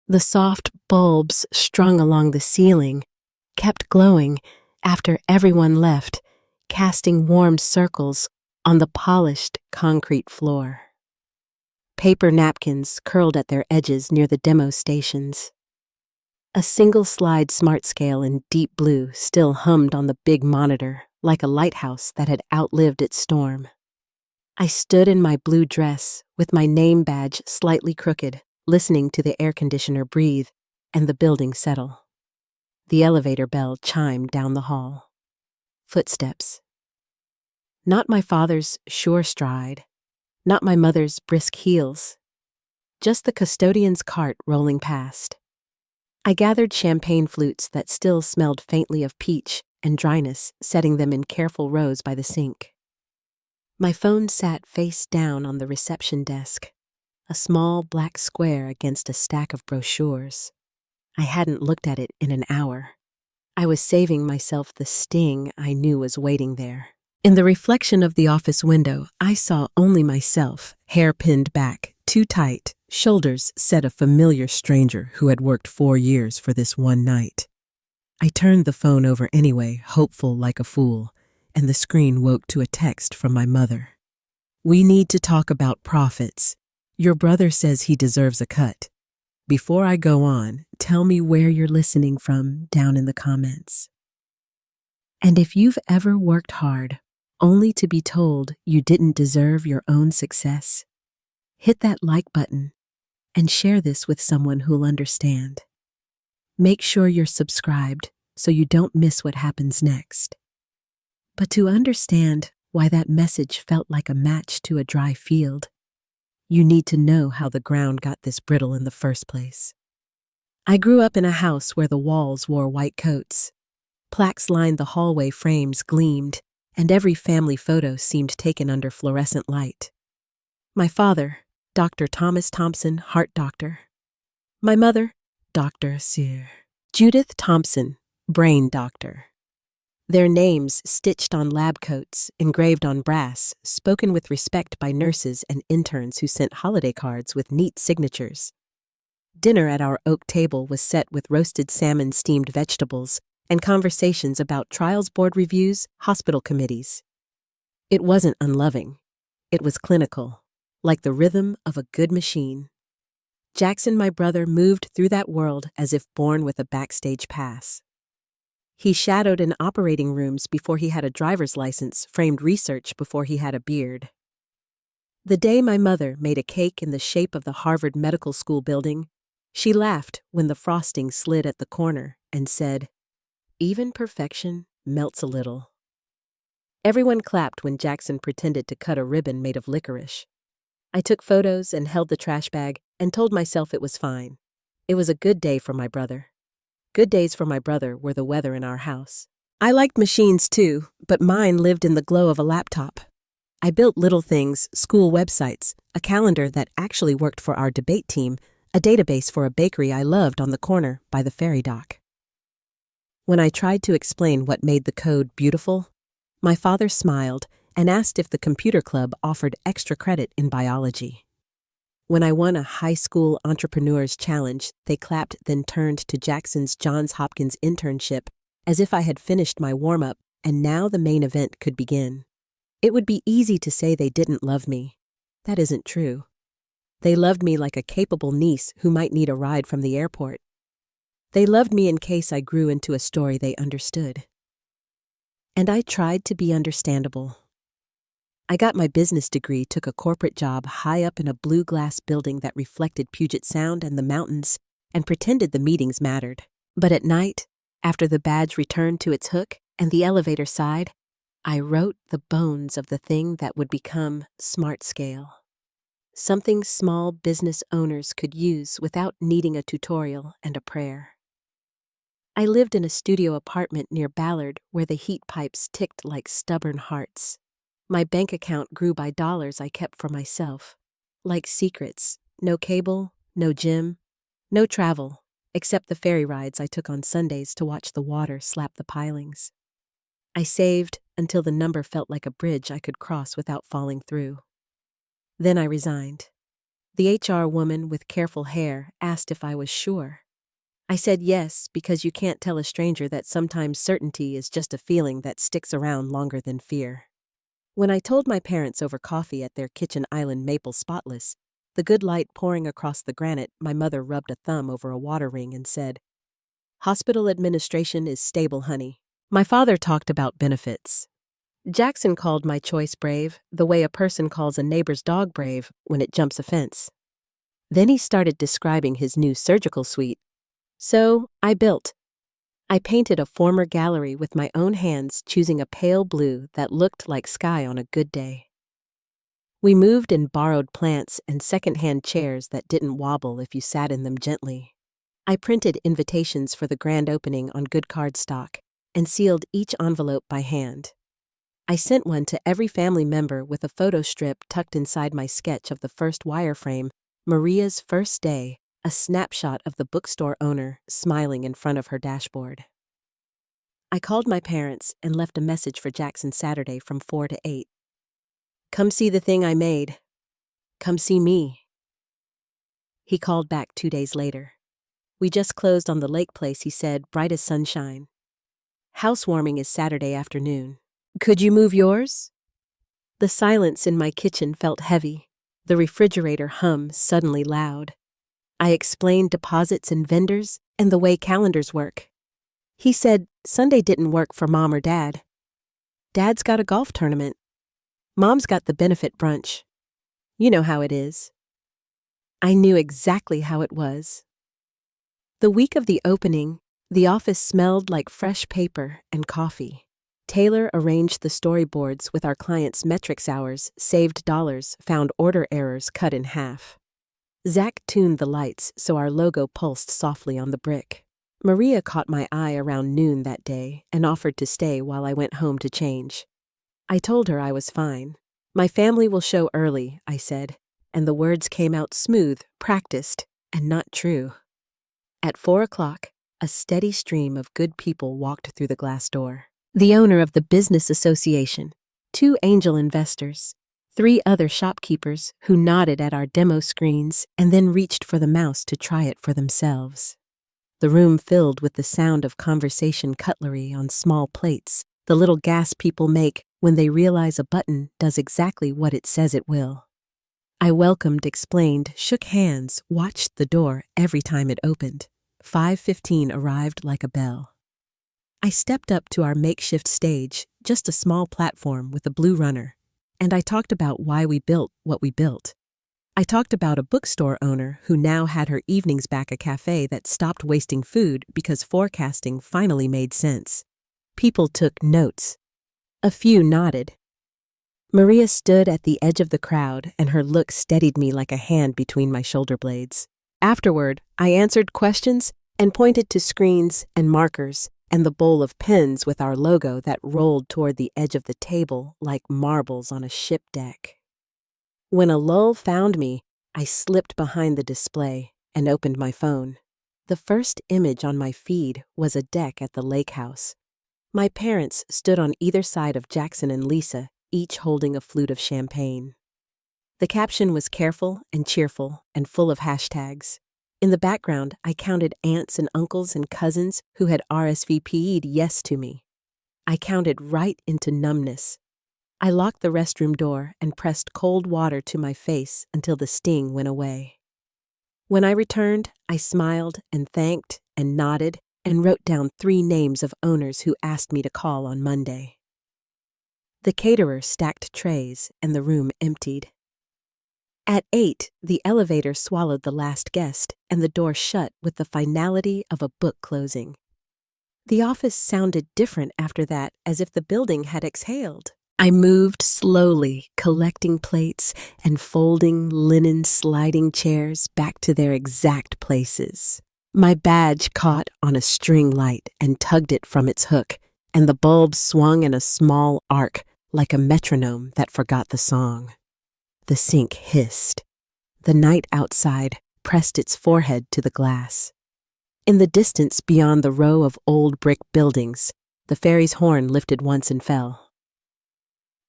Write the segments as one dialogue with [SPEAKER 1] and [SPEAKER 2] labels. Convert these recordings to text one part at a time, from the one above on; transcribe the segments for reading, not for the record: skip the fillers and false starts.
[SPEAKER 1] The soft bulbs strung along the ceiling kept glowing after everyone left, casting warm circles on the polished concrete floor. Paper napkins curled at their edges near the demo stations. A single-slide smart scale in deep blue still hummed on the big monitor like a lighthouse that had outlived its storm. I stood in my blue dress with my name badge slightly crooked, listening to the air conditioner breathe and the building settle. The elevator bell chimed down the hall. Footsteps. Not my father's sure stride, not my mother's brisk heels, just the custodian's cart rolling past. I gathered champagne flutes that still smelled faintly of peach and dryness, setting them in careful rows by the sink. My phone sat face down on the reception desk, a small black square against a stack of brochures. I hadn't looked at it in an hour. I was saving myself the sting I knew was waiting there. In the reflection of the office window, I saw only myself, hair pinned back, too tight, shoulders set a familiar stranger who had worked 4 years for this one night. I turned the phone over anyway, hopeful like a fool, and the screen woke to a text from my mother. "We need to talk about profits. Your brother says he deserves a cut. Before I go on, tell me where you're listening from down in the comments." And if you've ever worked hard, only to be told you didn't deserve your own success, hit that like button and share this with someone who'll understand. Make sure you're subscribed so you don't miss what happens next. But to understand why that message felt like a match to a dry field, you need to know how the ground got this brittle in the first place. I grew up in a house where the walls wore white coats. Plaques lined the hallway frames gleamed, and every family photo seemed taken under fluorescent light. My father, Dr. Thomas Thompson, heart doctor. My mother, Dr. Sir. Judith Thompson, brain doctor. Their names stitched on lab coats, engraved on brass, spoken with respect by nurses and interns who sent holiday cards with neat signatures. Dinner at our oak table was set with roasted salmon, steamed vegetables, and conversations about trials board reviews, hospital committees. It wasn't unloving. It was clinical, like the rhythm of a good machine. Jackson, my brother, moved through that world as if born with a backstage pass. He shadowed in operating rooms before he had a driver's license, framed research before he had a beard. The day my mother made a cake in the shape of the Harvard Medical School building, she laughed when the frosting slid at the corner and said, "Even perfection melts a little." Everyone clapped when Jackson pretended to cut a ribbon made of licorice. I took photos and held the trash bag and told myself it was fine. It was a good day for my brother. Good days for my brother were the weather in our house. I liked machines too, but mine lived in the glow of a laptop. I built little things, school websites, a calendar that actually worked for our debate team, a database for a bakery I loved on the corner by the ferry dock. When I tried to explain what made the code beautiful, my father smiled and asked if the computer club offered extra credit in biology. When I won a high school entrepreneurs challenge, they clapped, then turned to Jackson's Johns Hopkins internship as if I had finished my warm-up and now the main event could begin. It would be easy to say they didn't love me. That isn't true. They loved me like a capable niece who might need a ride from the airport. They loved me in case I grew into a story they understood. And I tried to be understandable. I got my business degree, took a corporate job high up in a blue glass building that reflected Puget Sound and the mountains, and pretended the meetings mattered. But at night, after the badge returned to its hook and the elevator sighed, I wrote the bones of the thing that would become Smart Scale. Something small business owners could use without needing a tutorial and a prayer. I lived in a studio apartment near Ballard where the heat pipes ticked like stubborn hearts. My bank account grew by dollars I kept for myself. Like secrets, no cable, no gym, no travel, except the ferry rides I took on Sundays to watch the water slap the pilings. I saved until the number felt like a bridge I could cross without falling through. Then I resigned. The HR woman with careful hair asked if I was sure. I said yes, because you can't tell a stranger that sometimes certainty is just a feeling that sticks around longer than fear. When I told my parents over coffee at their kitchen island maple spotless, the good light pouring across the granite, my mother rubbed a thumb over a water ring and said, "Hospital administration is stable, honey." My father talked about benefits. Jackson called my choice brave, the way a person calls a neighbor's dog brave when it jumps a fence. Then he started describing his new surgical suite. So, I built. I painted a former gallery with my own hands, choosing a pale blue that looked like sky on a good day. We moved and borrowed plants and second-hand chairs that didn't wobble if you sat in them gently. I printed invitations for the grand opening on good cardstock and sealed each envelope by hand. I sent one to every family member with a photo strip tucked inside my sketch of the first wireframe, Maria's first day, a snapshot of the bookstore owner smiling in front of her dashboard. I called my parents and left a message for Jackson Saturday from 4 to 8. "Come see the thing I made. Come see me." He called back 2 days later. "We just closed on the lake place," he said, bright as sunshine. "Housewarming is Saturday afternoon. Could you move yours?" The silence in my kitchen felt heavy. The refrigerator hum suddenly loud. I explained deposits and vendors and the way calendars work. He said Sunday didn't work for Mom or Dad. Dad's got a golf tournament. Mom's got the benefit brunch. You know how it is. I knew exactly how it was. The week of the opening, the office smelled like fresh paper and coffee. Taylor arranged the storyboards with our clients' metrics hours, saved dollars, found order errors cut in half. Zach tuned the lights so our logo pulsed softly on the brick. Maria caught my eye around noon that day and offered to stay while I went home to change. I told her I was fine. "My family will show early," I said, and the words came out smooth, practiced, and not true. At 4 o'clock, a steady stream of good people walked through the glass door. The owner of the business association, 2 angel investors, 3 other shopkeepers who nodded at our demo screens and then reached for the mouse to try it for themselves. The room filled with the sound of conversation cutlery on small plates, the little gas people make when they realize a button does exactly what it says it will. I welcomed, explained, shook hands, watched the door every time it opened. 5:15 arrived like a bell. I stepped up to our makeshift stage, just a small platform with a blue runner, and I talked about why we built what we built. I talked about a bookstore owner who now had her evenings back, a cafe that stopped wasting food because forecasting finally made sense. People took notes. A few nodded. Maria stood at the edge of the crowd, and her look steadied me like a hand between my shoulder blades. Afterward, I answered questions and pointed to screens and markers and the bowl of pens with our logo that rolled toward the edge of the table like marbles on a ship deck. When a lull found me, I slipped behind the display and opened my phone. The first image on my feed was a deck at the lake house. My parents stood on either side of Jackson and Lisa, each holding a flute of champagne. The caption was careful and cheerful and full of hashtags. In the background, I counted aunts and uncles and cousins who had RSVP'd yes to me. I counted right into numbness. I locked the restroom door and pressed cold water to my face until the sting went away. When I returned, I smiled and thanked and nodded and wrote down 3 names of owners who asked me to call on Monday. The caterer stacked trays and the room emptied. At 8, the elevator swallowed the last guest and the door shut with the finality of a book closing. The office sounded different after that, as if the building had exhaled. I moved slowly, collecting plates and folding linen sliding chairs back to their exact places. My badge caught on a string light and tugged it from its hook, and the bulb swung in a small arc like a metronome that forgot the song. The sink hissed. The night outside pressed its forehead to the glass. In the distance beyond the row of old brick buildings, the ferry's horn lifted once and fell.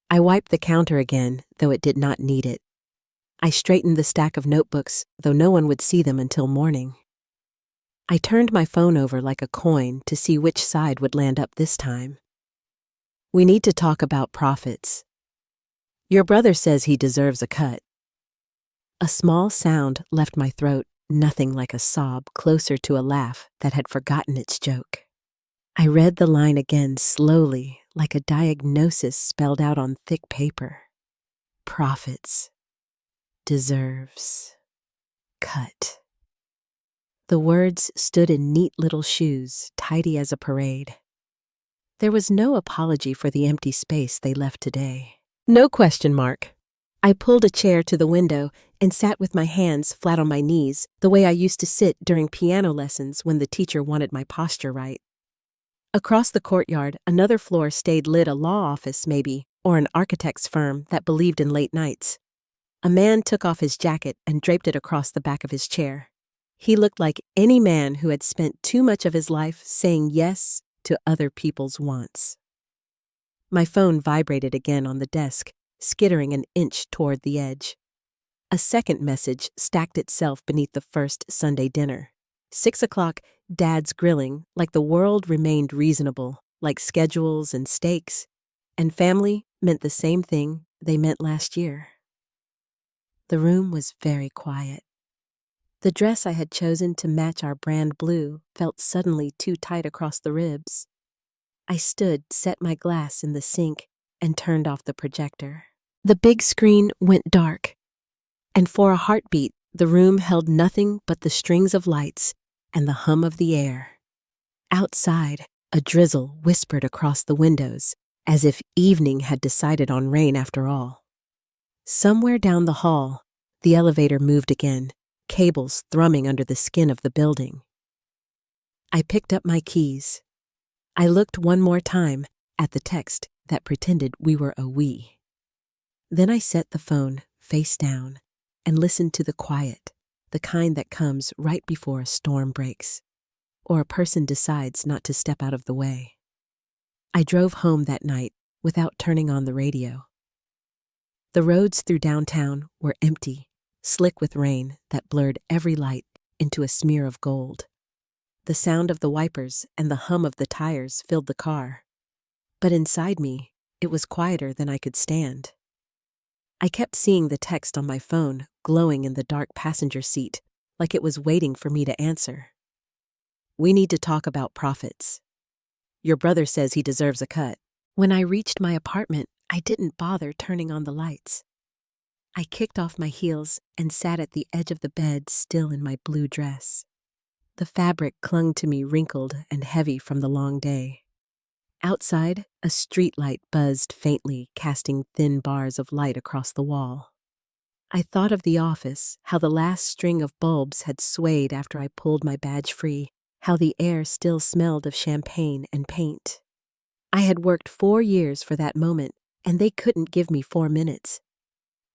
[SPEAKER 1] I wiped the counter again, though it did not need it. I straightened the stack of notebooks, though no one would see them until morning. I turned my phone over like a coin to see which side would land up this time. We need to talk about profits. Your brother says he deserves a cut. A small sound left my throat, nothing like a sob, closer to a laugh that had forgotten its joke. I read the line again slowly, like a diagnosis spelled out on thick paper. Profits. Deserves. Cut. The words stood in neat little shoes, tidy as a parade. There was no apology for the empty space they left today. No question mark. I pulled a chair to the window and sat with my hands flat on my knees, the way I used to sit during piano lessons when the teacher wanted my posture right. Across the courtyard, another floor stayed lit, a law office maybe, or an architect's firm that believed in late nights. A man took off his jacket and draped it across the back of his chair. He looked like any man who had spent too much of his life saying yes to other people's wants. My phone vibrated again on the desk, skittering an inch toward the edge. A second message stacked itself beneath the first Sunday dinner. 6 o'clock, Dad's grilling, like the world remained reasonable, like schedules and steaks, and family meant the same thing they meant last year. The room was very quiet. The dress I had chosen to match our brand blue felt suddenly too tight across the ribs. I stood, set my glass in the sink, and turned off the projector. The big screen went dark, and for a heartbeat, the room held nothing but the strings of lights and the hum of the air. Outside, a drizzle whispered across the windows, as if evening had decided on rain after all. Somewhere down the hall, the elevator moved again, cables thrumming under the skin of the building. I picked up my keys. I looked one more time at the text that pretended we were a we. Then I set the phone face down and listened to the quiet, the kind that comes right before a storm breaks, or a person decides not to step out of the way. I drove home that night without turning on the radio. The roads through downtown were empty, slick with rain that blurred every light into a smear of gold. The sound of the wipers and the hum of the tires filled the car. But inside me, it was quieter than I could stand. I kept seeing the text on my phone glowing in the dark passenger seat, like it was waiting for me to answer. We need to talk about profits. Your brother says he deserves a cut. When I reached my apartment, I didn't bother turning on the lights. I kicked off my heels and sat at the edge of the bed, still in my blue dress. The fabric clung to me, wrinkled and heavy from the long day. Outside, a streetlight buzzed faintly, casting thin bars of light across the wall. I thought of the office, how the last string of bulbs had swayed after I pulled my badge free, how the air still smelled of champagne and paint. I had worked 4 years for that moment, and they couldn't give me 4 minutes.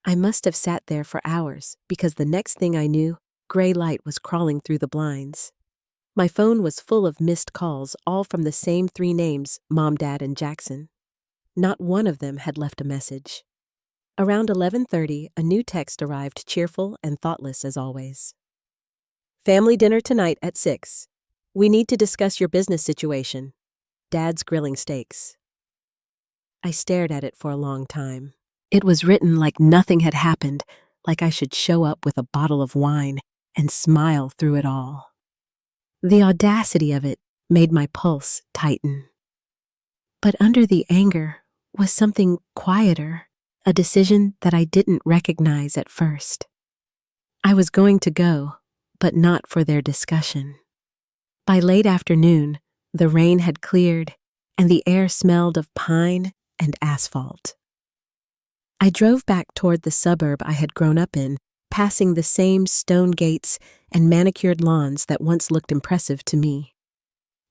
[SPEAKER 1] I must have sat there for hours, because the next thing I knew, gray light was crawling through the blinds. My phone was full of missed calls, all from the same 3 names, Mom, Dad, and Jackson. Not one of them had left a message. Around 11:30, a new text arrived, cheerful and thoughtless as always. Family dinner tonight at 6. We need to discuss your business situation. Dad's grilling steaks. I stared at it for a long time. It was written like nothing had happened, like I should show up with a bottle of wine and smile through it all. The audacity of it made my pulse tighten. But under the anger was something quieter, a decision that I didn't recognize at first. I was going to go, but not for their discussion. By late afternoon, the rain had cleared, and the air smelled of pine and asphalt. I drove back toward the suburb I had grown up in, passing the same stone gates and manicured lawns that once looked impressive to me.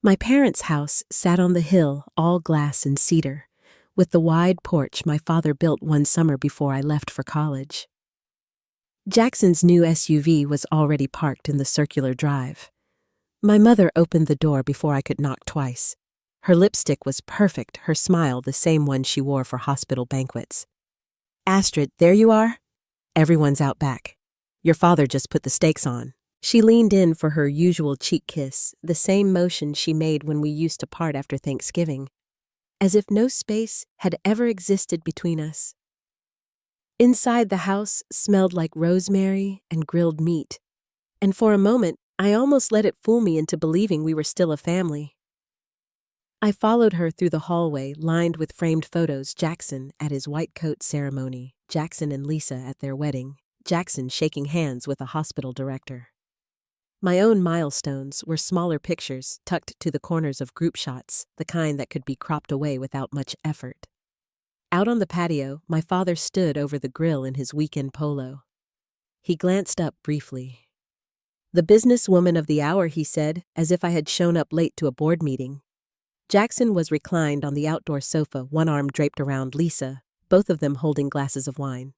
[SPEAKER 1] My parents' house sat on the hill, all glass and cedar, with the wide porch my father built one summer before I left for college. Jackson's new SUV was already parked in the circular drive. My mother opened the door before I could knock twice. Her lipstick was perfect, her smile the same one she wore for hospital banquets. "Astrid, there you are?" Everyone's out back. Your father just put the stakes on. She leaned in for her usual cheek kiss, the same motion she made when we used to part after Thanksgiving, as if no space had ever existed between us. Inside the house smelled like rosemary and grilled meat, and for a moment I almost let it fool me into believing we were still a family. I followed her through the hallway lined with framed photos: Jackson at his white coat ceremony, Jackson and Lisa at their wedding, Jackson shaking hands with a hospital director. My own milestones were smaller pictures tucked to the corners of group shots, the kind that could be cropped away without much effort. Out on the patio, my father stood over the grill in his weekend polo. He glanced up briefly. "The businesswoman of the hour," he said, as if I had shown up late to a board meeting. Jackson was reclined on the outdoor sofa, one arm draped around Lisa, both of them holding glasses of wine.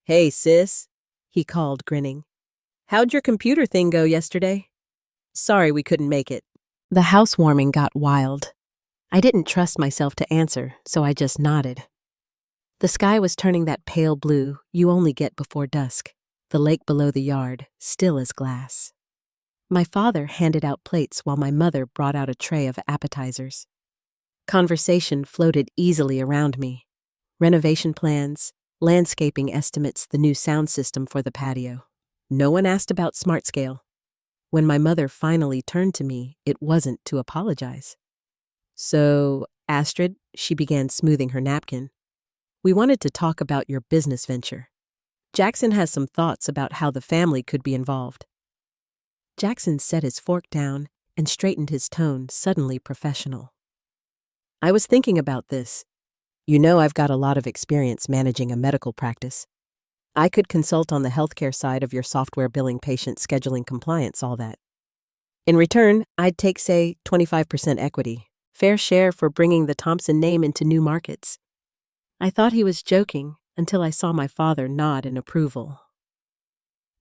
[SPEAKER 1] "Hey, sis," he called, grinning. "How'd your computer thing go yesterday? Sorry we couldn't make it." The housewarming got wild. I didn't trust myself to answer, so I just nodded. The sky was turning that pale blue you only get before dusk, the lake below the yard, still as glass. My father handed out plates while my mother brought out a tray of appetizers. Conversation floated easily around me. Renovation plans, landscaping estimates, the new sound system for the patio. No one asked about SmartScale. When my mother finally turned to me, it wasn't to apologize. "So, Astrid," she began, smoothing her napkin, "we wanted to talk about your business venture. Jackson has some thoughts about how the family could be involved." Jackson set his fork down and straightened his tone, suddenly professional. "I was thinking about this. You know I've got a lot of experience managing a medical practice. I could consult on the healthcare side of your software, billing, patient scheduling, compliance, all that. In return, I'd take, say, 25% equity, fair share for bringing the Thompson name into new markets." I thought he was joking until I saw my father nod in approval.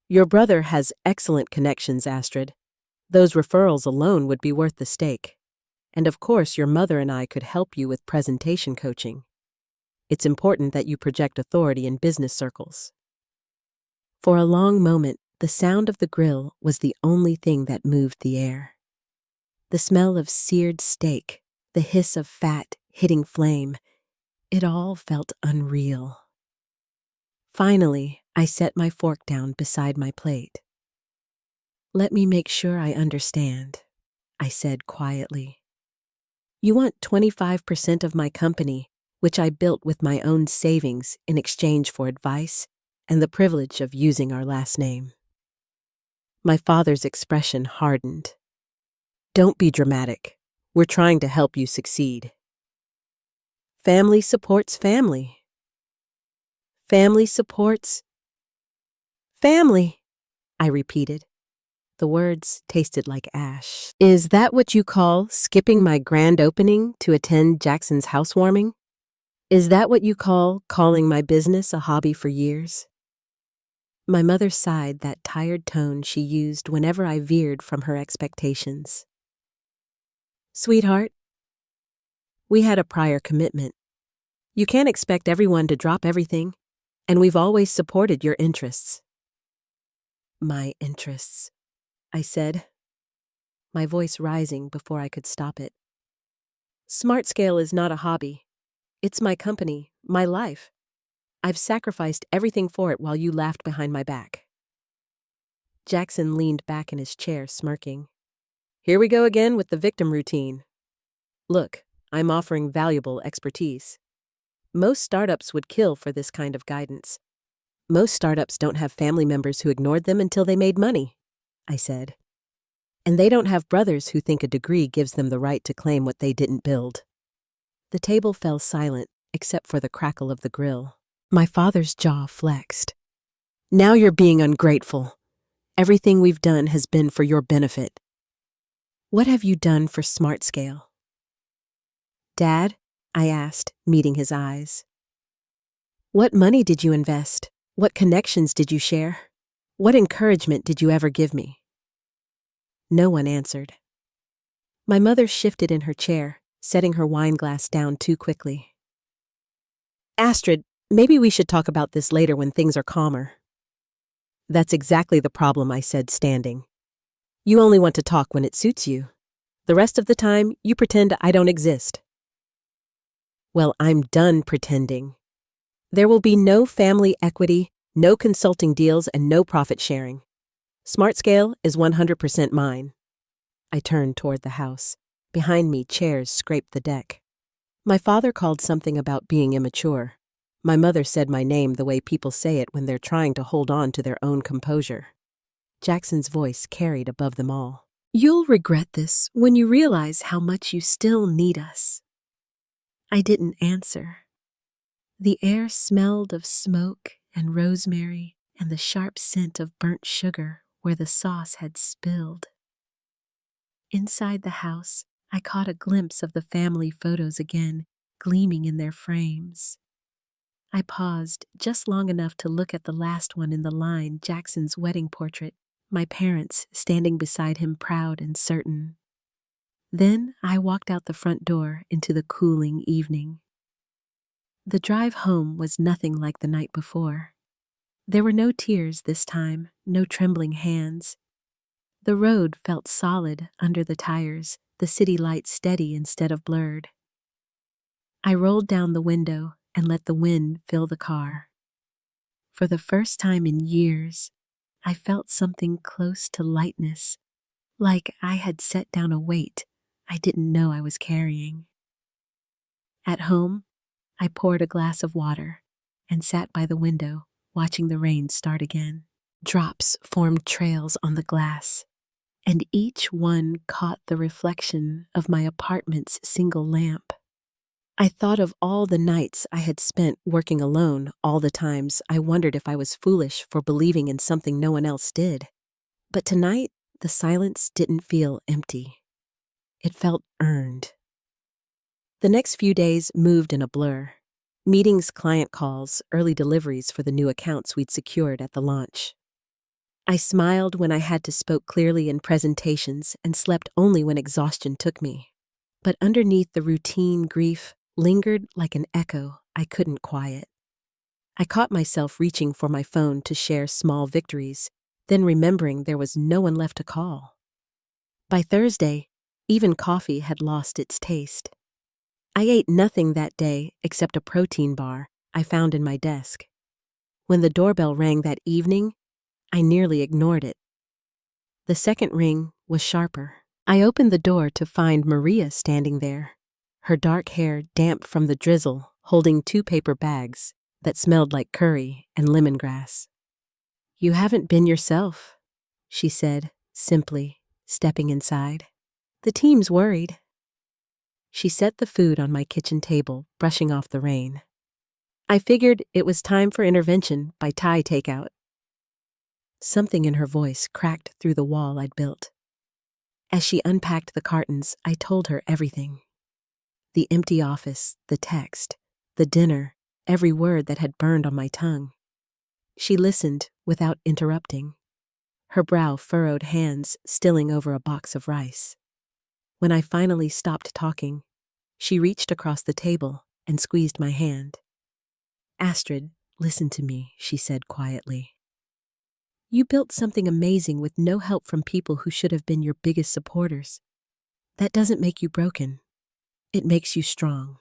[SPEAKER 1] "Your brother has excellent connections, Astrid. Those referrals alone would be worth the stake. And of course, your mother and I could help you with presentation coaching. It's important that you project authority in business circles." For a long moment, the sound of the grill was the only thing that moved the air. The smell of seared steak, the hiss of fat hitting flame, it all felt unreal. Finally, I set my fork down beside my plate. "Let me make sure I understand," I said quietly. "You want 25% of my company, which I built with my own savings in exchange for advice and the privilege of using our last name." My father's expression hardened. "Don't be dramatic. We're trying to help you succeed." "Family supports family. Family supports family," I repeated. The words tasted like ash. "Is that what you call skipping my grand opening to attend Jackson's housewarming? Is that what you call calling my business a hobby for years?" My mother sighed, that tired tone she used whenever I veered from her expectations. "Sweetheart, we had a prior commitment. You can't expect everyone to drop everything, and we've always supported your interests." "My interests," I said, my voice rising before I could stop it. "SmartScale is not a hobby. It's my company, my life. I've sacrificed everything for it while you laughed behind my back." Jackson leaned back in his chair, smirking. "Here we go again with the victim routine. Look, I'm offering valuable expertise. Most startups would kill for this kind of guidance. Most startups don't have family members who ignored them until they made money," I said. "And they don't have brothers who think a degree gives them the right to claim what they didn't build." The table fell silent, except for the crackle of the grill. My father's jaw flexed. "Now you're being ungrateful. Everything we've done has been for your benefit." "What have you done for SmartScale?" "Dad," I asked, meeting his eyes. "What money did you invest? What connections did you share? What encouragement did you ever give me?" No one answered. My mother shifted in her chair, setting her wine glass down too quickly. "Astrid, Maybe we should talk about this later when things are calmer. That's exactly the problem, I said, standing. You only want to talk when it suits you. The rest of the time, you pretend I don't exist. Well, I'm done pretending. There will be no family equity, no consulting deals, and no profit sharing. Smart Scale is 100% mine. I turned toward the house. Behind me, chairs scraped the deck. My father called something about being immature. My mother said my name the way people say it when they're trying to hold on to their own composure. Jackson's voice carried above them all. You'll regret this when you realize how much you still need us. I didn't answer. The air smelled of smoke and rosemary and the sharp scent of burnt sugar where the sauce had spilled. Inside the house, I caught a glimpse of the family photos again, gleaming in their frames. I paused just long enough to look at the last one in the line, Jackson's wedding portrait, my parents standing beside him proud and certain. Then I walked out the front door into the cooling evening. The drive home was nothing like the night before. There were no tears this time, no trembling hands. The road felt solid under the tires, the city lights steady instead of blurred. I rolled down the window and let the wind fill the car. For the first time in years, I felt something close to lightness, like I had set down a weight I didn't know I was carrying. At home, I poured a glass of water and sat by the window, watching the rain start again. Drops formed trails on the glass, and each one caught the reflection of my apartment's single lamp. I thought of all the nights I had spent working alone, all the times I wondered if I was foolish for believing in something no one else did. But tonight, the silence didn't feel empty. It felt earned. The next few days moved in a blur. Meetings, client calls, early deliveries for the new accounts we'd secured at the launch. I smiled when I had to speak clearly in presentations and slept only when exhaustion took me. But underneath the routine, grief lingered like an echo I couldn't quiet. I caught myself reaching for my phone to share small victories, then remembering there was no one left to call. By Thursday, even coffee had lost its taste. I ate nothing that day except a protein bar I found in my desk. When the doorbell rang that evening, I nearly ignored it. The second ring was sharper. I opened the door to find Maria standing there, her dark hair damp from the drizzle, holding 2 paper bags that smelled like curry and lemongrass. You haven't been yourself, she said, simply, stepping inside. The team's worried. She set the food on my kitchen table, brushing off the rain. I figured it was time for intervention by Thai takeout. Something in her voice cracked through the wall I'd built. As she unpacked the cartons, I told her everything. The empty office, the text, the dinner, every word that had burned on my tongue. She listened without interrupting, her brow furrowed, hands stilling over a box of rice. When I finally stopped talking, she reached across the table and squeezed my hand. Astrid, listen to me, she said quietly. You built something amazing with no help from people who should have been your biggest supporters. That doesn't make you broken. It makes you strong.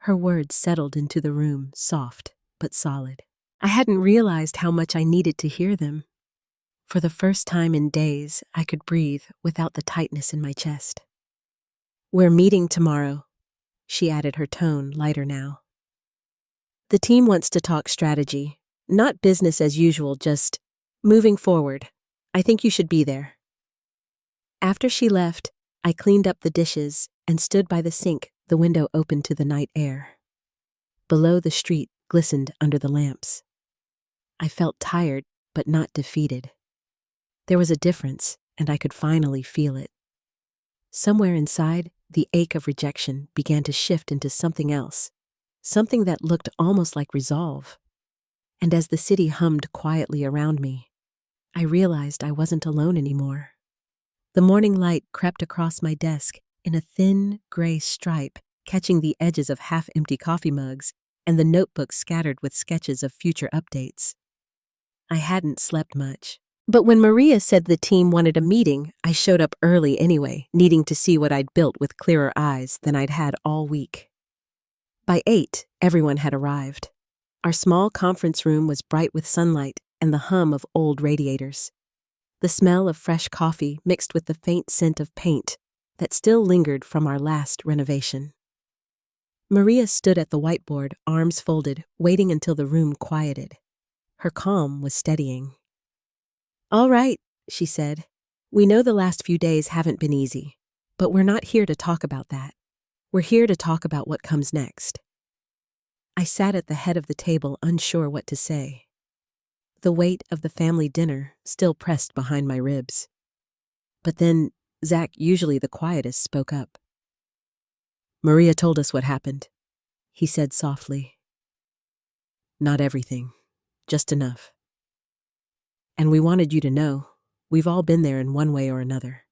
[SPEAKER 1] Her words settled into the room, soft but solid. I hadn't realized how much I needed to hear them. For the first time in days, I could breathe without the tightness in my chest. We're meeting tomorrow, she added, her tone lighter now. The team wants to talk strategy, not business as usual, just moving forward. I think you should be there. After she left, I cleaned up the dishes and stood by the sink, the window open to the night air. Below, the street glistened under the lamps. I felt tired, but not defeated. There was a difference, and I could finally feel it. Somewhere inside, the ache of rejection began to shift into something else, something that looked almost like resolve. And as the city hummed quietly around me, I realized I wasn't alone anymore. The morning light crept across my desk in a thin, gray stripe, catching the edges of half-empty coffee mugs and the notebook scattered with sketches of future updates. I hadn't slept much. But when Maria said the team wanted a meeting, I showed up early anyway, needing to see what I'd built with clearer eyes than I'd had all week. By 8, everyone had arrived. Our small conference room was bright with sunlight and the hum of old radiators. The smell of fresh coffee mixed with the faint scent of paint that still lingered from our last renovation. Maria stood at the whiteboard, arms folded, waiting until the room quieted. Her calm was steadying. "All right," she said. "We know the last few days haven't been easy, but we're not here to talk about that. We're here to talk about what comes next." I sat at the head of the table, unsure what to say. The weight of the family dinner still pressed behind my ribs. But then Zach, usually the quietest, spoke up. "Maria told us what happened," he said softly. "Not everything, just enough. And we wanted you to know, we've all been there in one way or another."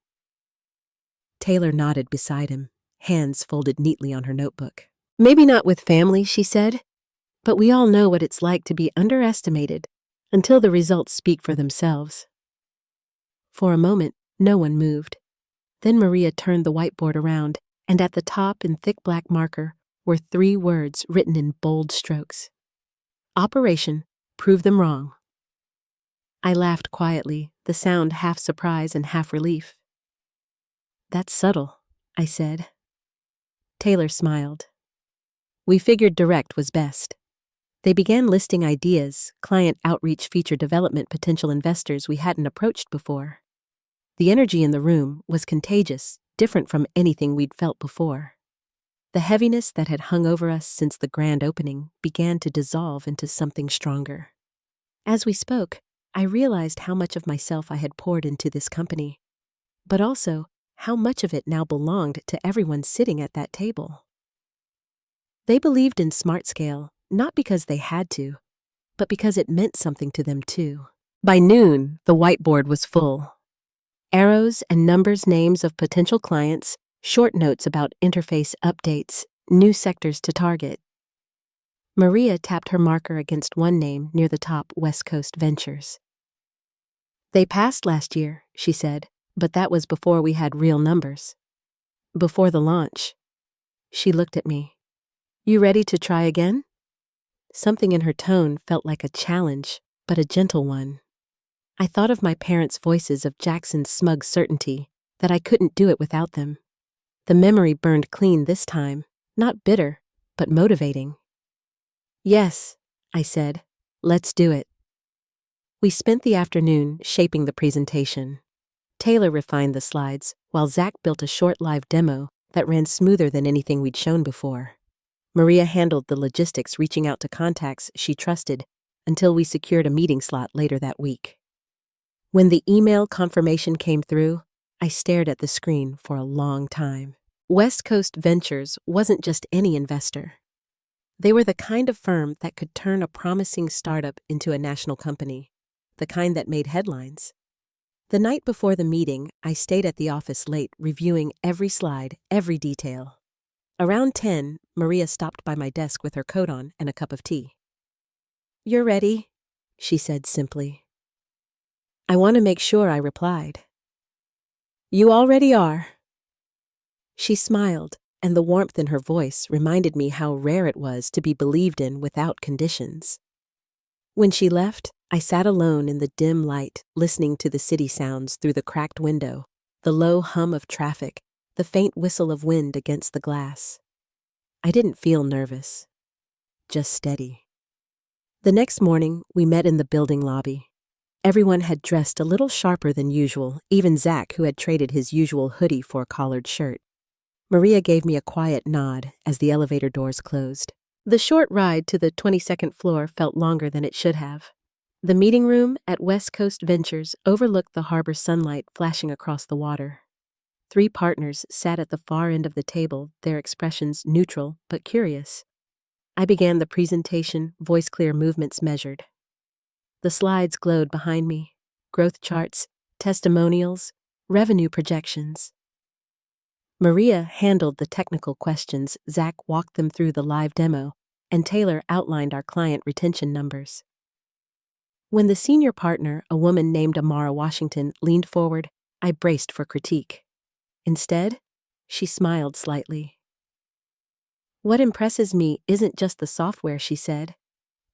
[SPEAKER 1] Taylor nodded beside him, hands folded neatly on her notebook. "Maybe not with family," she said, "but we all know what it's like to be underestimated until the results speak for themselves." For a moment, no one moved. Then Maria turned the whiteboard around, and at the top in thick black marker were 3 words written in bold strokes. "Operation, prove them wrong." I laughed quietly, the sound half surprise and half relief. "That's subtle," I said. Taylor smiled. "We figured direct was best." They began listing ideas, client outreach, feature development, potential investors we hadn't approached before. The energy in the room was contagious, different from anything we'd felt before. The heaviness that had hung over us since the grand opening began to dissolve into something stronger. As we spoke, I realized how much of myself I had poured into this company, but also how much of it now belonged to everyone sitting at that table. They believed in SmartScale, not because they had to, but because it meant something to them too. By noon, the whiteboard was full. Arrows and numbers, names of potential clients, short notes about interface updates, new sectors to target. Maria tapped her marker against one name near the top, West Coast Ventures. "They passed last year," she said, "but that was before we had real numbers. Before the launch." She looked at me. "You ready to try again?" Something in her tone felt like a challenge, but a gentle one. I thought of my parents' voices, of Jackson's smug certainty that I couldn't do it without them. The memory burned clean this time, not bitter, but motivating. "Yes," I said, "let's do it." We spent the afternoon shaping the presentation. Taylor refined the slides, while Zach built a short live demo that ran smoother than anything we'd shown before. Maria handled the logistics, reaching out to contacts she trusted until we secured a meeting slot later that week. When the email confirmation came through, I stared at the screen for a long time. West Coast Ventures wasn't just any investor. They were the kind of firm that could turn a promising startup into a national company, the kind that made headlines. The night before the meeting, I stayed at the office late, reviewing every slide, every detail. Around 10, Maria stopped by my desk with her coat on and a cup of tea. "You're ready," she said simply. "I want to make sure," I replied. "You already are." She smiled, and the warmth in her voice reminded me how rare it was to be believed in without conditions. When she left, I sat alone in the dim light, listening to the city sounds through the cracked window, the low hum of traffic, the faint whistle of wind against the glass. I didn't feel nervous, just steady. The next morning, we met in the building lobby. Everyone had dressed a little sharper than usual, even Zach, who had traded his usual hoodie for a collared shirt. Maria gave me a quiet nod as the elevator doors closed. The short ride to the 22nd floor felt longer than it should have. The meeting room at West Coast Ventures overlooked the harbor, sunlight flashing across the water. 3 partners sat at the far end of the table, their expressions neutral but curious. I began the presentation, voice-clear, movements measured. The slides glowed behind me, growth charts, testimonials, revenue projections. Maria handled the technical questions, Zach walked them through the live demo, and Taylor outlined our client retention numbers. When the senior partner, a woman named Amara Washington, leaned forward, I braced for critique. Instead, she smiled slightly. "What impresses me isn't just the software," she said.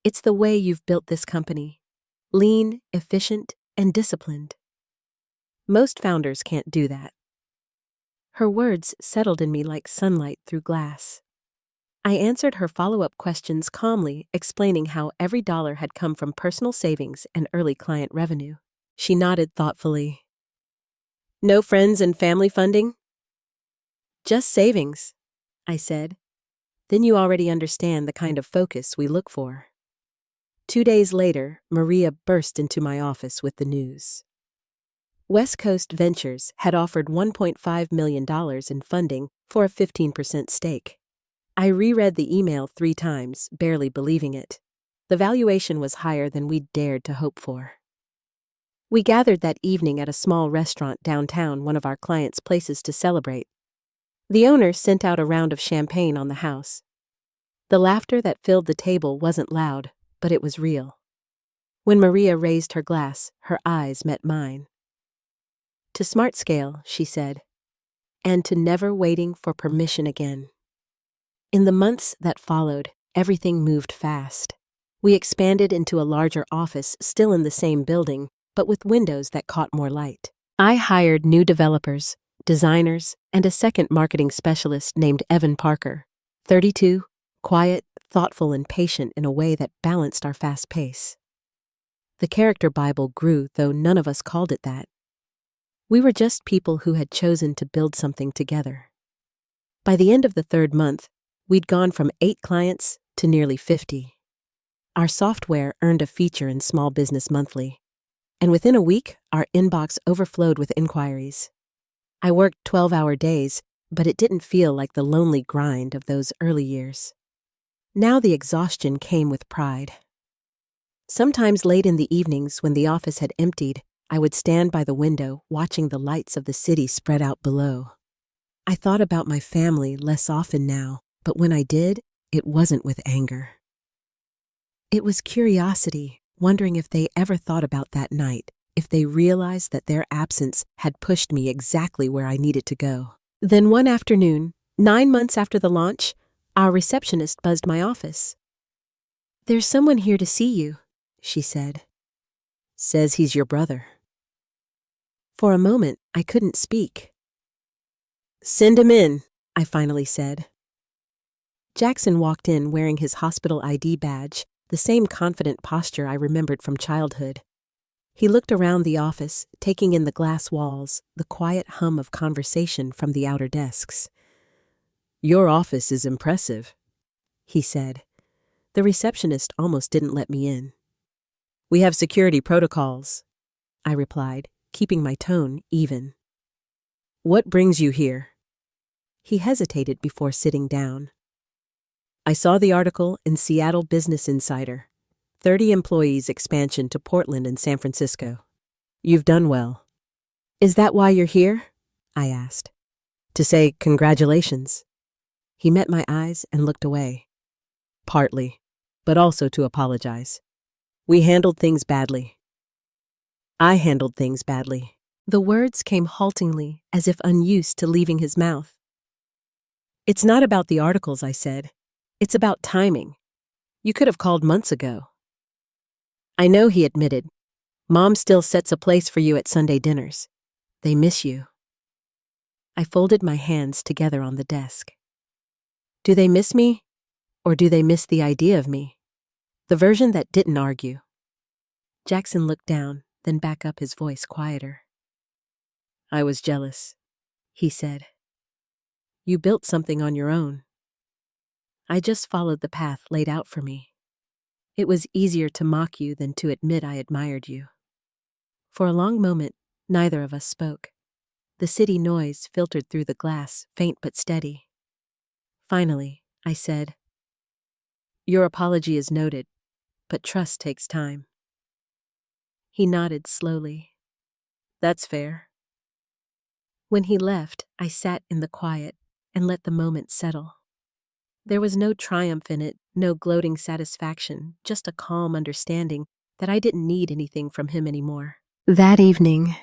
[SPEAKER 1] "It's the way you've built this company. Lean, efficient, and disciplined. Most founders can't do that." Her words settled in me like sunlight through glass. I answered her follow-up questions calmly, explaining how every dollar had come from personal savings and early client revenue. She nodded thoughtfully. "No friends and family funding?" "Just savings," I said. "Then you already understand the kind of focus we look for." 2 days later, Maria burst into my office with the news. West Coast Ventures had offered $1.5 million in funding for a 15% stake. I reread the email 3 times, barely believing it. The valuation was higher than we'd dared to hope for. We gathered that evening at a small restaurant downtown, one of our clients' places to celebrate. The owner sent out a round of champagne on the house. The laughter that filled the table wasn't loud, but it was real. When Maria raised her glass, her eyes met mine. "To smart scale," she said, "and to never waiting for permission again." In the months that followed, everything moved fast. We expanded into a larger office, still in the same building, but with windows that caught more light. I hired new developers, designers, and a second marketing specialist named Evan Parker, 32, quiet, thoughtful, and patient in a way that balanced our fast pace. The character Bible grew, though none of us called it that. We were just people who had chosen to build something together. By the end of the 3rd month, we'd gone from 8 clients to nearly 50. Our software earned a feature in Small Business Monthly, and within a week, our inbox overflowed with inquiries. I worked 12-hour days, but it didn't feel like the lonely grind of those early years. Now the exhaustion came with pride. Sometimes late in the evenings, when the office had emptied, I would stand by the window, watching the lights of the city spread out below. I thought about my family less often now, but when I did, it wasn't with anger. It was curiosity, wondering if they ever thought about that night, if they realized that their absence had pushed me exactly where I needed to go. Then one afternoon, 9 months after the launch, our receptionist buzzed my office. "There's someone here to see you," she said. "Says he's your brother." For a moment, I couldn't speak. "Send him in," I finally said. Jackson walked in wearing his hospital ID badge, the same confident posture I remembered from childhood. He looked around the office, taking in the glass walls, the quiet hum of conversation from the outer desks. "Your office is impressive," he said. The receptionist almost didn't let me in. "We have security protocols," I replied, keeping my tone even. "What brings you here?" He hesitated before sitting down. "I saw the article in Seattle Business Insider. 30 employees expansion to Portland and San Francisco. You've done well." "Is that why you're here?" I asked. "To say congratulations." He met my eyes and looked away. "Partly, but also to apologize. We handled things badly." "I handled things badly." The words came haltingly, as if unused to leaving his mouth. "It's not about the articles," I said. "It's about timing. You could have called months ago." "I know," he admitted. "Mom still sets a place for you at Sunday dinners. They miss you." I folded my hands together on the desk. Do they miss me, or do they miss the idea of me? The version that didn't argue. Jackson looked down, then back up, his voice quieter. "I was jealous," he said. "You built something on your own. I just followed the path laid out for me. It was easier to mock you than to admit I admired you." For a long moment, neither of us spoke. The city noise filtered through the glass, faint but steady. Finally, I said, "Your apology is noted, but trust takes time." He nodded slowly. "That's fair." When he left, I sat in the quiet and let the moment settle. There was no triumph in it, no gloating satisfaction, just a calm understanding that I didn't need anything from him anymore. That evening,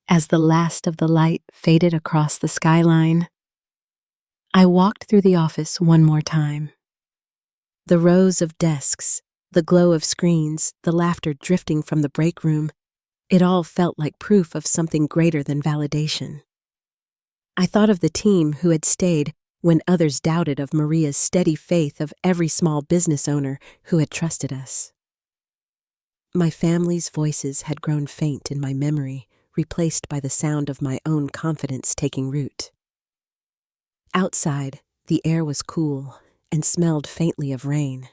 [SPEAKER 1] as the last of the light faded across the skyline, I walked through the office one more time. The rows of desks, the glow of screens, the laughter drifting from the break room, it all felt like proof of something greater than validation. I thought of the team who had stayed when others doubted, of Maria's steady faith, of every small business owner who had trusted us. My family's voices had grown faint in my memory, replaced by the sound of my own confidence taking root. Outside, the air was cool and smelled faintly of rain.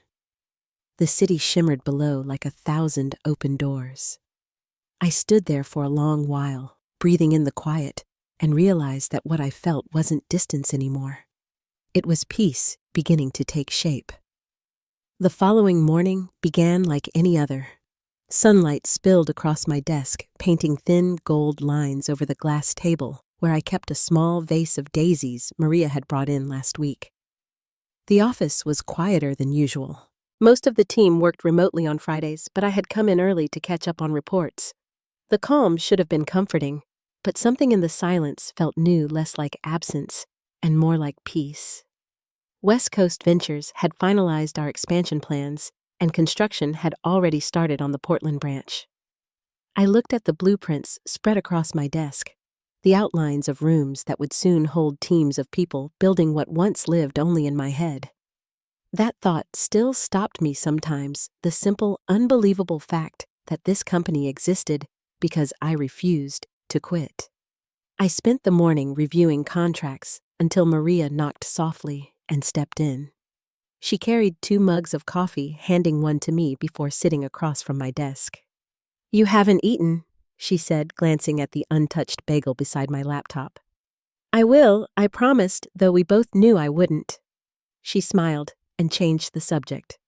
[SPEAKER 1] The city shimmered below like 1,000 open doors. I stood there for a long while, breathing in the quiet, and realized that what I felt wasn't distance anymore. It was peace beginning to take shape. The following morning began like any other. Sunlight spilled across my desk, painting thin gold lines over the glass table where I kept a small vase of daisies Maria had brought in last week. The office was quieter than usual. Most of the team worked remotely on Fridays, but I had come in early to catch up on reports. The calm should have been comforting, but something in the silence felt new, less like absence and more like peace. West Coast Ventures had finalized our expansion plans, and construction had already started on the Portland branch. I looked at the blueprints spread across my desk, the outlines of rooms that would soon hold teams of people building what once lived only in my head. That thought still stopped me sometimes, the simple, unbelievable fact that this company existed because I refused to quit. I spent the morning reviewing contracts until Maria knocked softly and stepped in. She carried 2 mugs of coffee, handing one to me before sitting across from my desk. "You haven't eaten," she said, glancing at the untouched bagel beside my laptop. "I will, I promised, though we both knew I wouldn't." She smiled and changed the subject.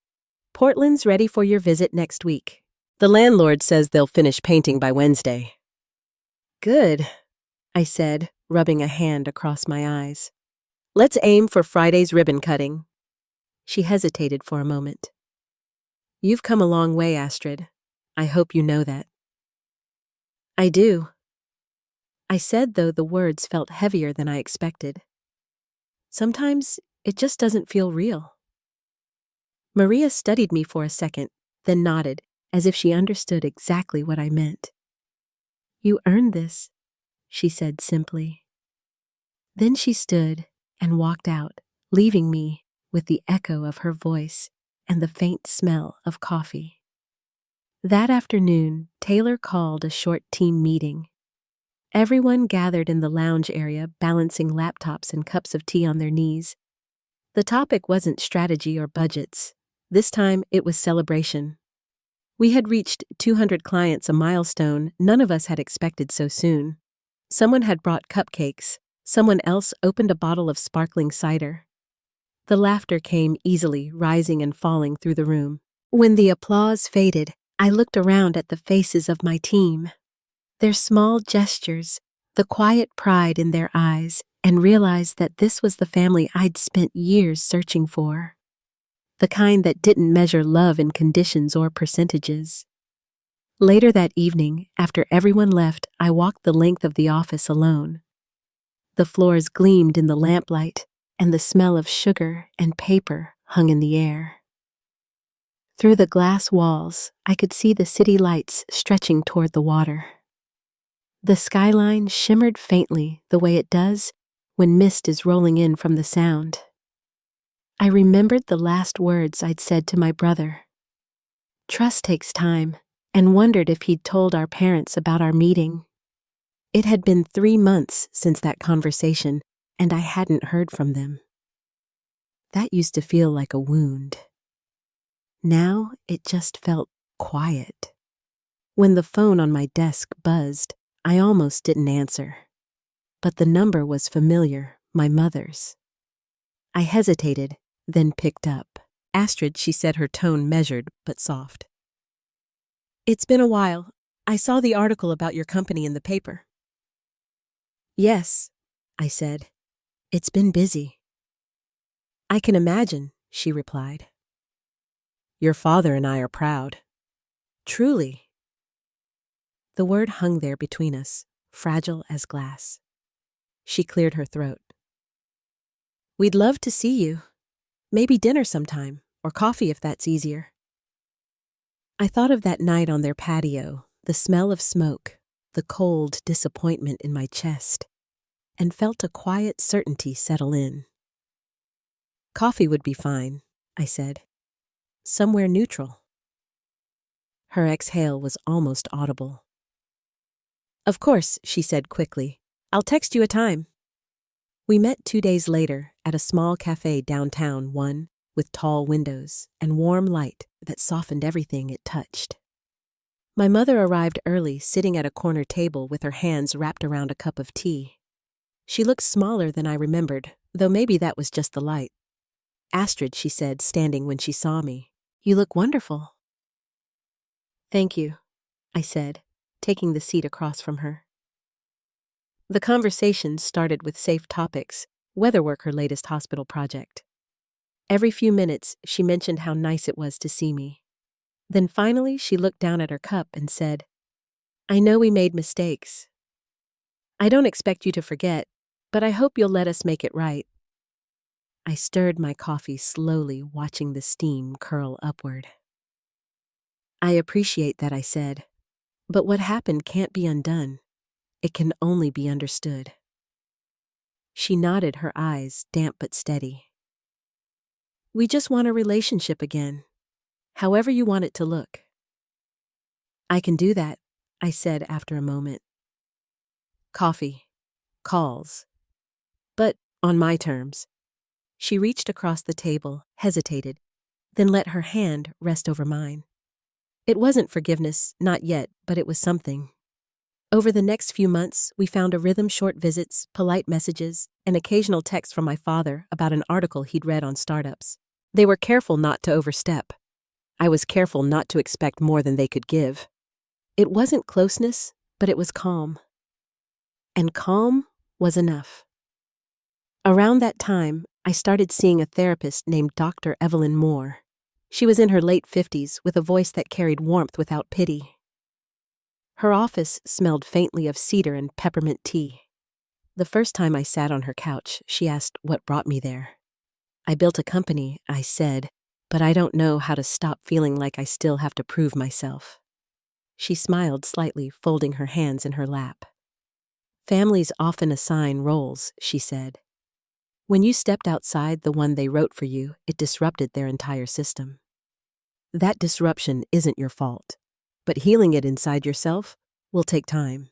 [SPEAKER 1] "Portland's ready for your visit next week. The landlord says they'll finish painting by Wednesday." "Good," I said, rubbing a hand across my eyes. "Let's aim for Friday's ribbon cutting." She hesitated for a moment. "You've come a long way, Astrid. I hope you know that." "I do," I said, though the words felt heavier than I expected. Sometimes it just doesn't feel real. Maria studied me for a second, then nodded, as if she understood exactly what I meant. "You earned this," she said simply. Then she stood and walked out, leaving me with the echo of her voice and the faint smell of coffee. That afternoon, Taylor called a short team meeting. Everyone gathered in the lounge area, balancing laptops and cups of tea on their knees. The topic wasn't strategy or budgets. This time, it was celebration. We had reached 200 clients, a milestone none of us had expected so soon. Someone had brought cupcakes. Someone else opened a bottle of sparkling cider. The laughter came easily, rising and falling through the room. When the applause faded, I looked around at the faces of my team. Their small gestures, the quiet pride in their eyes, and realized that this was the family I'd spent years searching for. The kind that didn't measure love in conditions or percentages. Later that evening, after everyone left, I walked the length of the office alone. The floors gleamed in the lamplight, and the smell of sugar and paper hung in the air. Through the glass walls, I could see the city lights stretching toward the water. The skyline shimmered faintly the way it does when mist is rolling in from the sound. I remembered the last words I'd said to my brother. Trust takes time, and wondered if he'd told our parents about our meeting. It had been 3 months since that conversation, and I hadn't heard from them. That used to feel like a wound. Now it just felt quiet. When the phone on my desk buzzed, I almost didn't answer. But the number was familiar, my mother's. I hesitated, then picked up. "Astrid," she said, her tone measured but soft. "It's been a while. I saw the article about your company in the paper." "Yes," I said. "It's been busy." "I can imagine," she replied. "Your father and I are proud." "Truly." The word hung there between us, fragile as glass. She cleared her throat. "We'd love to see you. Maybe dinner sometime, or coffee if that's easier." I thought of that night on their patio, the smell of smoke, the cold disappointment in my chest, and felt a quiet certainty settle in. "Coffee would be fine," I said. "Somewhere neutral." Her exhale was almost audible. "Of course," she said quickly. "I'll text you a time." We met 2 days later at a small cafe downtown, one with tall windows and warm light that softened everything it touched. My mother arrived early, sitting at a corner table with her hands wrapped around a cup of tea. She looked smaller than I remembered, though maybe that was just the light. "Astrid," she said, standing when she saw me, "you look wonderful." "Thank you," I said, taking the seat across from her. The conversation started with safe topics, weatherwork, her latest hospital project. Every few minutes, she mentioned how nice it was to see me. Then finally, she looked down at her cup and said, "I know we made mistakes. I don't expect you to forget, but I hope you'll let us make it right." I stirred my coffee slowly, watching the steam curl upward. "I appreciate that," I said, "but what happened can't be undone. It can only be understood." She nodded, her eyes damp but steady. "We just want a relationship again, however you want it to look." "I can do that," I said after a moment. "Coffee, calls, but on my terms." She reached across the table, hesitated, then let her hand rest over mine. It wasn't forgiveness, not yet, but it was something. Over the next few months, we found a rhythm: short visits, polite messages, and occasional texts from my father about an article he'd read on startups. They were careful not to overstep. I was careful not to expect more than they could give. It wasn't closeness, but it was calm. And calm was enough. Around that time, I started seeing a therapist named Dr. Evelyn Moore. She was in her late 50s with a voice that carried warmth without pity. Her office smelled faintly of cedar and peppermint tea. The first time I sat on her couch, she asked what brought me there. "I built a company," I said, "but I don't know how to stop feeling like I still have to prove myself." She smiled slightly, folding her hands in her lap. "Families often assign roles," she said. "When you stepped outside the one they wrote for you, it disrupted their entire system. That disruption isn't your fault, but healing it inside yourself will take time."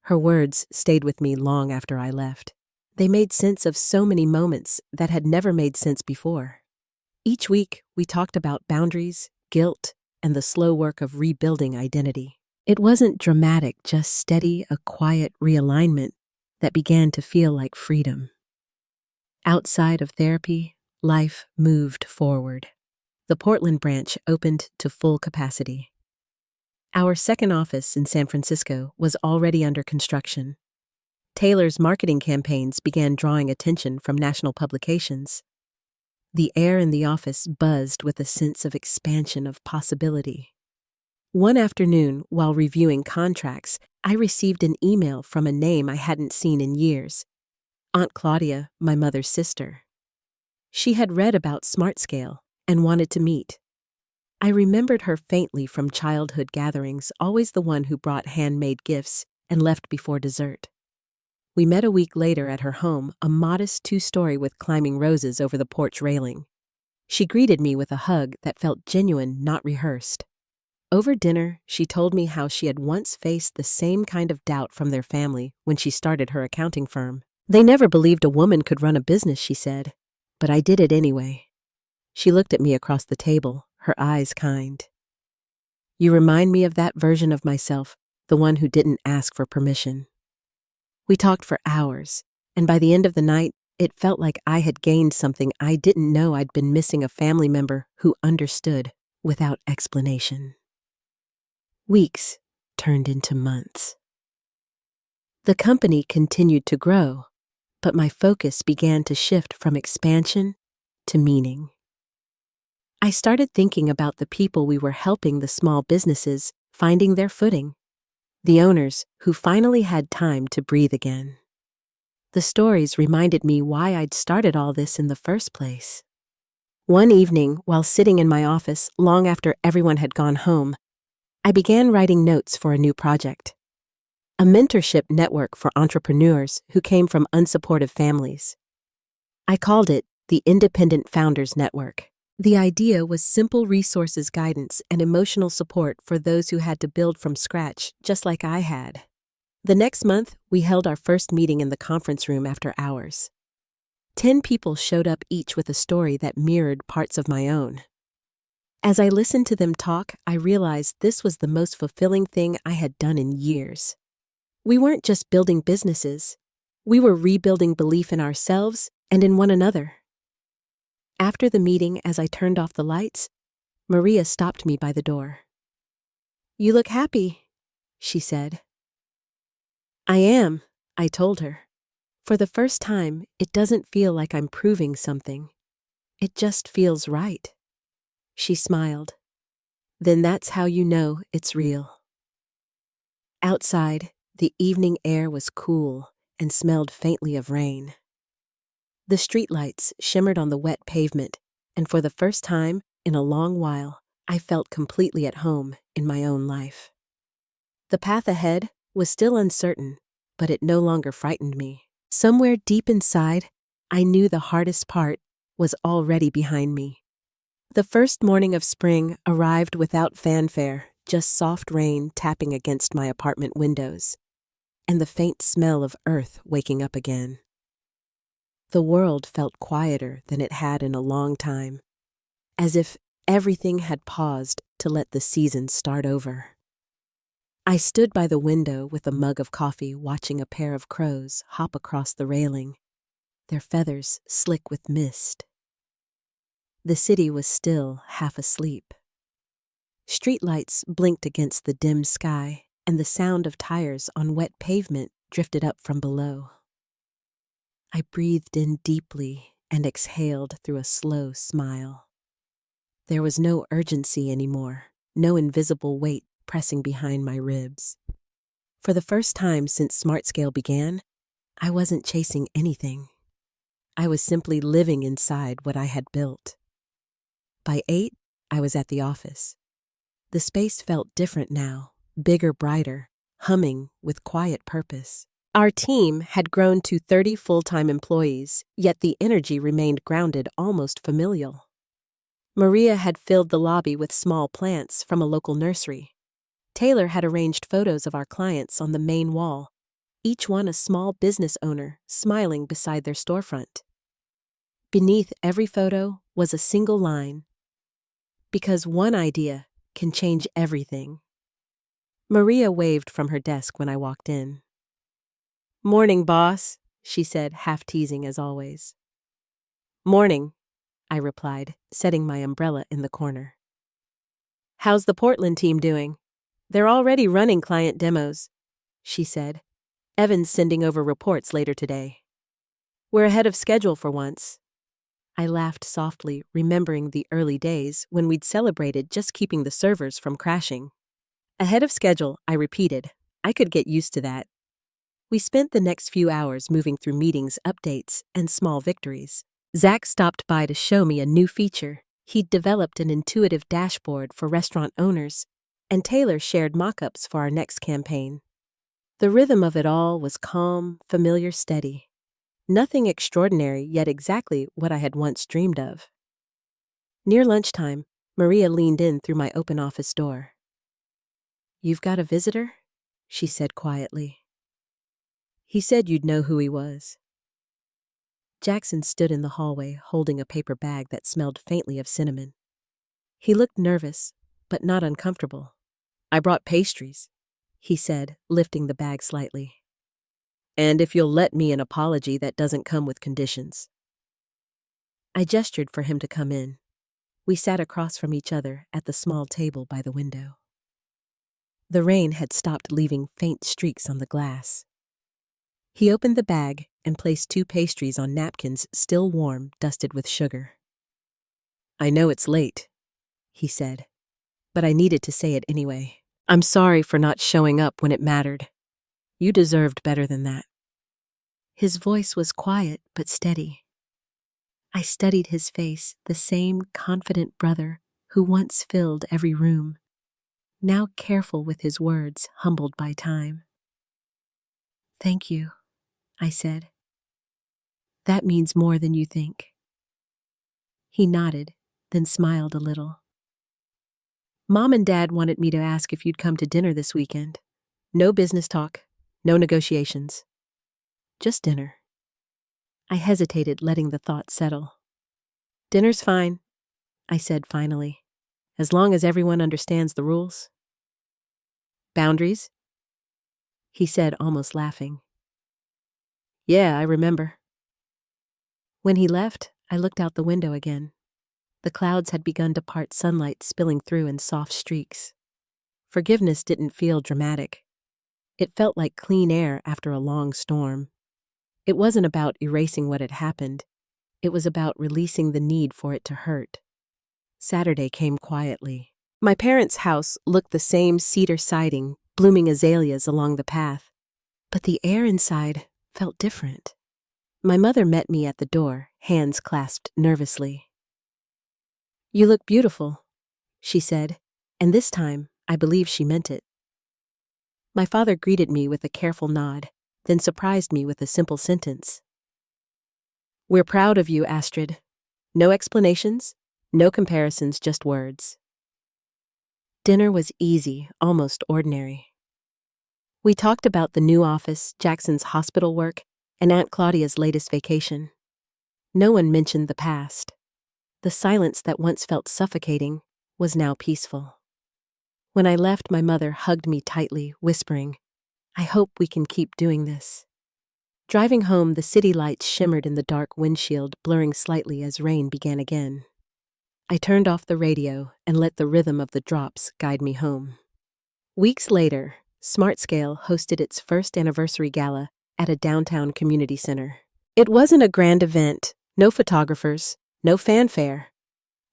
[SPEAKER 1] Her words stayed with me long after I left. They made sense of so many moments that had never made sense before. Each week, we talked about boundaries, guilt, and the slow work of rebuilding identity. It wasn't dramatic, just steady, a quiet realignment that began to feel like freedom. Outside of therapy, life moved forward. The Portland branch opened to full capacity. Our second office in San Francisco was already under construction. Taylor's marketing campaigns began drawing attention from national publications. The air in the office buzzed with a sense of expansion, of possibility. One afternoon, while reviewing contracts, I received an email from a name I hadn't seen in years. Aunt Claudia, my mother's sister. She had read about SmartScale and wanted to meet. I remembered her faintly from childhood gatherings, always the one who brought handmade gifts and left before dessert. We met a week later at her home, a modest 2-story with climbing roses over the porch railing. She greeted me with a hug that felt genuine, not rehearsed. Over dinner, she told me how she had once faced the same kind of doubt from their family when she started her accounting firm. "They never believed a woman could run a business," she said, "but I did it anyway." She looked at me across the table, her eyes kind. "You remind me of that version of myself, the one who didn't ask for permission." We talked for hours, and by the end of the night, it felt like I had gained something I didn't know I'd been missing: a family member who understood without explanation. Weeks turned into months. The company continued to grow, but my focus began to shift from expansion to meaning. I started thinking about the people we were helping, the small businesses finding their footing, the owners who finally had time to breathe again. The stories reminded me why I'd started all this in the first place. One evening, while sitting in my office long after everyone had gone home, I began writing notes for a new project. A mentorship network for entrepreneurs who came from unsupportive families. I called it the Independent Founders Network. The idea was simple resources, guidance, and emotional support for those who had to build from scratch, just like I had. The next month, we held our first meeting in the conference room after hours. 10 people showed up, each with a story that mirrored parts of my own. As I listened to them talk, I realized this was the most fulfilling thing I had done in years. We weren't just building businesses. We were rebuilding belief in ourselves and in one another. After the meeting, as I turned off the lights, Maria stopped me by the door. "You look happy," she said. "I am," I told her. "For the first time, it doesn't feel like I'm proving something. It just feels right." She smiled. "Then that's how you know it's real." Outside, the evening air was cool and smelled faintly of rain. The streetlights shimmered on the wet pavement, and for the first time in a long while, I felt completely at home in my own life. The path ahead was still uncertain, but it no longer frightened me. Somewhere deep inside, I knew the hardest part was already behind me. The first morning of spring arrived without fanfare, just soft rain tapping against my apartment windows, and the faint smell of earth waking up again. The world felt quieter than it had in a long time, as if everything had paused to let the season start over. I stood by the window with a mug of coffee, watching a pair of crows hop across the railing, their feathers slick with mist. The city was still half asleep. Streetlights blinked against the dim sky, and the sound of tires on wet pavement drifted up from below. I breathed in deeply and exhaled through a slow smile. There was no urgency anymore, no invisible weight pressing behind my ribs. For the first time since SmartScale began, I wasn't chasing anything. I was simply living inside what I had built. By 8, I was at the office. The space felt different now, bigger, brighter, humming with quiet purpose. Our team had grown to 30 full-time employees, yet the energy remained grounded, almost familial. Maria had filled the lobby with small plants from a local nursery. Taylor had arranged photos of our clients on the main wall, each one a small business owner smiling beside their storefront. Beneath every photo was a single line, "Because one idea can change everything." Maria waved from her desk when I walked in. "Morning, boss," she said, half teasing as always. "Morning," I replied, setting my umbrella in the corner. "How's the Portland team doing?" "They're already running client demos," she said. "Evan's sending over reports later today." "We're ahead of schedule for once." I laughed softly, remembering the early days when we'd celebrated just keeping the servers from crashing. "Ahead of schedule," I repeated. I could get used to that. We spent the next few hours moving through meetings, updates, and small victories. Zach stopped by to show me a new feature. He'd developed an intuitive dashboard for restaurant owners, and Taylor shared mock-ups for our next campaign. The rhythm of it all was calm, familiar, steady. Nothing extraordinary, yet exactly what I had once dreamed of. Near lunchtime, Maria leaned in through my open office door. "You've got a visitor?" she said quietly. "He said you'd know who he was." Jackson stood in the hallway holding a paper bag that smelled faintly of cinnamon. He looked nervous, but not uncomfortable. "I brought pastries," he said, lifting the bag slightly. "And if you'll let me an apology that doesn't come with conditions." I gestured for him to come in. We sat across from each other at the small table by the window. The rain had stopped, leaving faint streaks on the glass. He opened the bag and placed 2 pastries on napkins still warm, dusted with sugar. I know it's late, he said, but I needed to say it anyway. I'm sorry for not showing up when it mattered. You deserved better than that. His voice was quiet but steady. I studied his face, the same confident brother who once filled every room, now careful with his words, humbled by time. Thank you, I said. That means more than you think. He nodded, then smiled a little. Mom and Dad wanted me to ask if you'd come to dinner this weekend. No business talk, no negotiations. Just dinner. I hesitated, letting the thought settle. Dinner's fine, I said finally, as long as everyone understands the rules. Boundaries? He said, almost laughing. Yeah, I remember. When he left, I looked out the window again. The clouds had begun to part, sunlight spilling through in soft streaks. Forgiveness didn't feel dramatic. It felt like clean air after a long storm. It wasn't about erasing what had happened. It was about releasing the need for it to hurt. Saturday came quietly. My parents' house looked the same, cedar siding, blooming azaleas along the path. But the air inside felt different. My mother met me at the door, hands clasped nervously. You look beautiful, she said, and this time I believe she meant it. My father greeted me with a careful nod, then surprised me with a simple sentence. We're proud of you, Astrid. No explanations, no comparisons, just words. Dinner was easy, almost ordinary. We talked about the new office, Jackson's hospital work, and Aunt Claudia's latest vacation. No one mentioned the past. The silence that once felt suffocating was now peaceful. When I left, my mother hugged me tightly, whispering, I hope we can keep doing this. Driving home, the city lights shimmered in the dark windshield, blurring slightly as rain began again. I turned off the radio and let the rhythm of the drops guide me home. Weeks later, SmartScale hosted its first anniversary gala at a downtown community center. It wasn't a grand event, no photographers, no fanfare.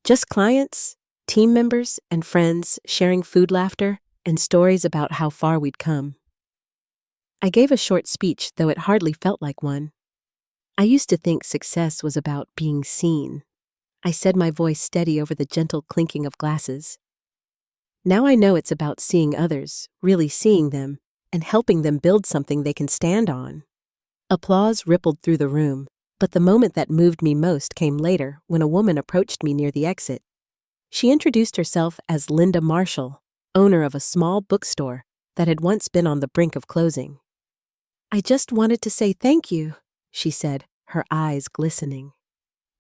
[SPEAKER 1] Just clients, team members, and friends sharing food, laughter, and stories about how far we'd come. I gave a short speech, though it hardly felt like one. I used to think success was about being seen. I said, my voice steady over the gentle clinking of glasses. Now I know it's about seeing others, really seeing them, and helping them build something they can stand on. Applause rippled through the room, but the moment that moved me most came later when a woman approached me near the exit. She introduced herself as Linda Marshall, owner of a small bookstore that had once been on the brink of closing. I just wanted to say thank you, she said, her eyes glistening.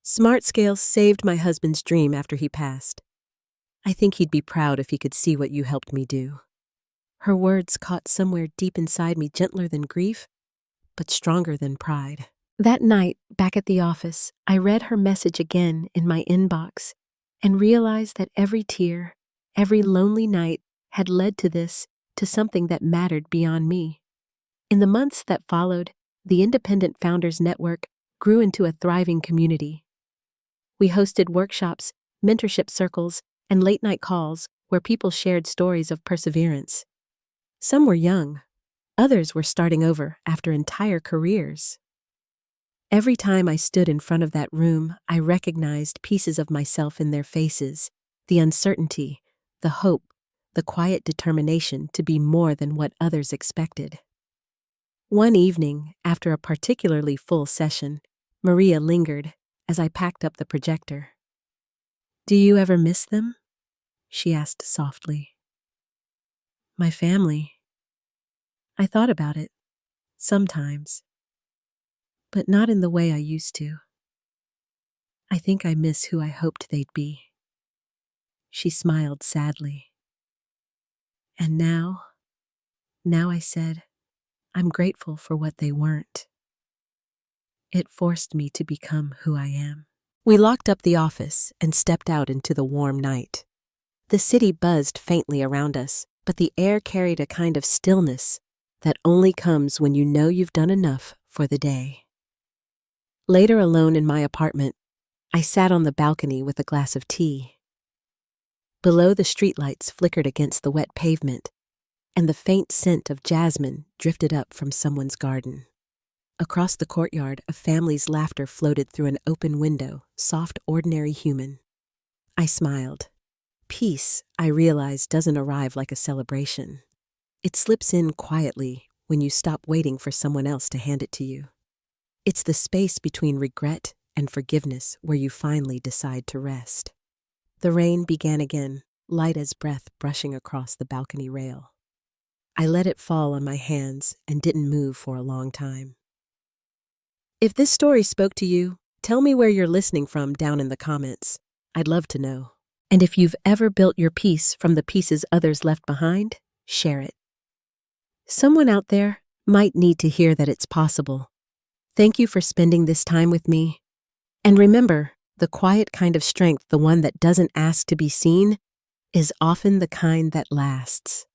[SPEAKER 1] SmartScale saved my husband's dream after he passed. I think he'd be proud if he could see what you helped me do. Her words caught somewhere deep inside me, gentler than grief, but stronger than pride. That night, back at the office, I read her message again in my inbox and realized that every tear, every lonely night had led to this, to something that mattered beyond me. In the months that followed, the Independent Founders Network grew into a thriving community. We hosted workshops, mentorship circles, and late-night calls where people shared stories of perseverance. Some were young, others were starting over after entire careers. Every time I stood in front of that room, I recognized pieces of myself in their faces, the uncertainty, the hope, the quiet determination to be more than what others expected. One evening, after a particularly full session, Maria lingered as I packed up the projector. Do you ever miss them? She asked softly. My family. I thought about it, sometimes, but not in the way I used to. I think I miss who I hoped they'd be. She smiled sadly. And now I said, I'm grateful for what they weren't. It forced me to become who I am. We locked up the office and stepped out into the warm night. The city buzzed faintly around us, but the air carried a kind of stillness that only comes when you know you've done enough for the day. Later, alone in my apartment, I sat on the balcony with a glass of tea. Below, the streetlights flickered against the wet pavement, and the faint scent of jasmine drifted up from someone's garden. Across the courtyard, a family's laughter floated through an open window, soft, ordinary human. I smiled. Peace, I realize, doesn't arrive like a celebration. It slips in quietly when you stop waiting for someone else to hand it to you. It's the space between regret and forgiveness where you finally decide to rest. The rain began again, light as breath brushing across the balcony rail. I let it fall on my hands and didn't move for a long time. If this story spoke to you, tell me where you're listening from down in the comments. I'd love to know. And if you've ever built your peace from the pieces others left behind, share it. Someone out there might need to hear that it's possible. Thank you for spending this time with me. And remember, the quiet kind of strength, the one that doesn't ask to be seen, is often the kind that lasts.